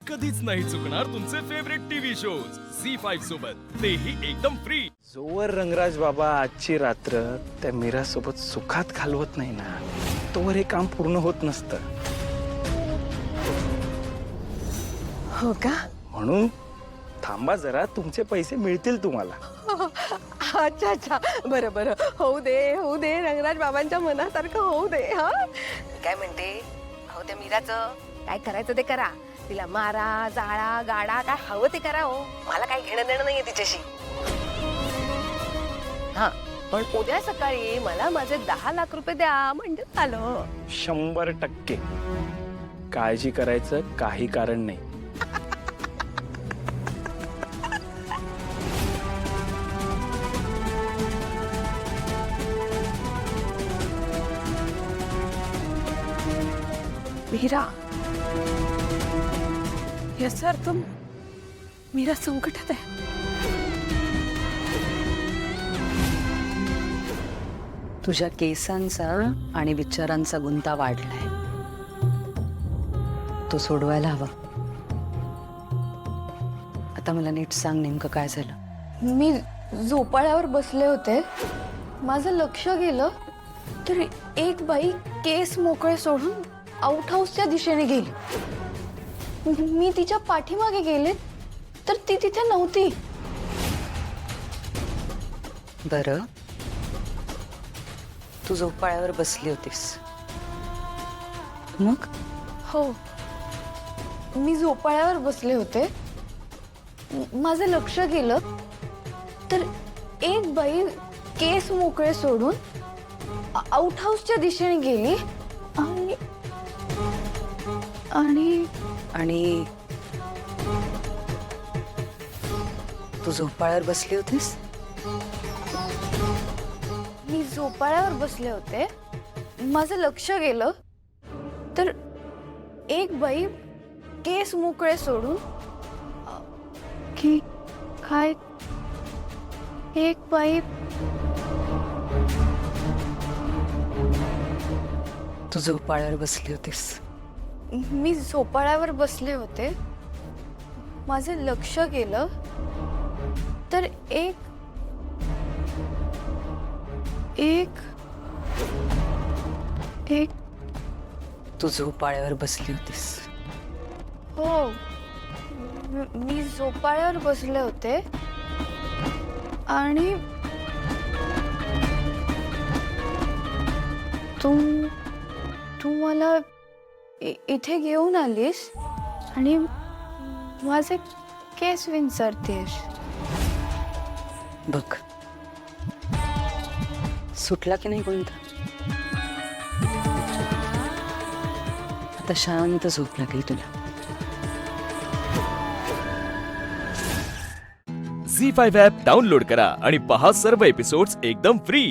कधीच नाही चुकणार तुमचे फेवरेट टीव्ही शोज झी5 सोबत, तेही एकदम फ्री. जोवर रंगराज बाबा आजची रात्र त्या मीरा सोबत सुखात घालवत नाही ना, तोवर हे काम पूर्ण होत नसतं. हो का? म्हणून थांबा जरा, तुमचे पैसे मिळतील तुम्हाला. अच्छा अच्छा, बरं बरं, होऊ दे रंगराज बाबांच्या मनासारखं होऊ दे. हा काय म्हणते, हो त्या मीराचं काय करायचं ते करा. तिला मारा जाळा गाडा काय हवं ते करा. हो मला काही घेणं देणं नाहीये तिच्याशी. हा पण उद्या सकाळी मला माझे 10 लाख रुपये द्या म्हणजे झालं. 100% काळजी करायचं काही कारण नाही. मीरा, याचा अर्थ मीरा संकटात आहे. तुझ्या केसांचा आणि विचारांचा गुंता वाढलाय, तो सोडवायला हवा. आता मला नीट सांग, नेमकं काय झालं? मी झोपाळ्यावर बसले होते, माझं लक्ष गेलं तर एक बाई केस मोकळे सोडून आउट हाऊसच्या दिशेने गेली. मी तिच्या पाठीमागे गेले तर ती तिथे नव्हती. बरं, तू झोपाळ्यावर बसली होतीस, मग? हो, मी झोपाळ्यावर बसले होते, माझं लक्ष गेलं तर एक बाई केस मोकळे सोडून आउट हाऊसच्या दिशेने गेली आणि आणि आणि तू झोपाळ्यावर बसली होतीस? मी झोपाळ्यावर बसले होते, माझं लक्ष गेलं तर एक बाई केस मोकळे सोडून की काय एक बाई तू झोपाळ्यावर बसली होतीस? मी झोपाळ्यावर बसले होते, माझं लक्ष गेलं तर एक एक एक तू झोपाळ्यावर बसली होतीस? हो, मी झोपाळ्यावर बसले होते आणि तू मला इथे घेऊन आलीस आणि माझे केस विंचरतेस. बघ, सुटला की नाही कोणता? आता शांत झोप लागेल तुला. झी5 ॲप डाउनलोड करा आणि पहा सर्व एपिसोड्स एकदम फ्री.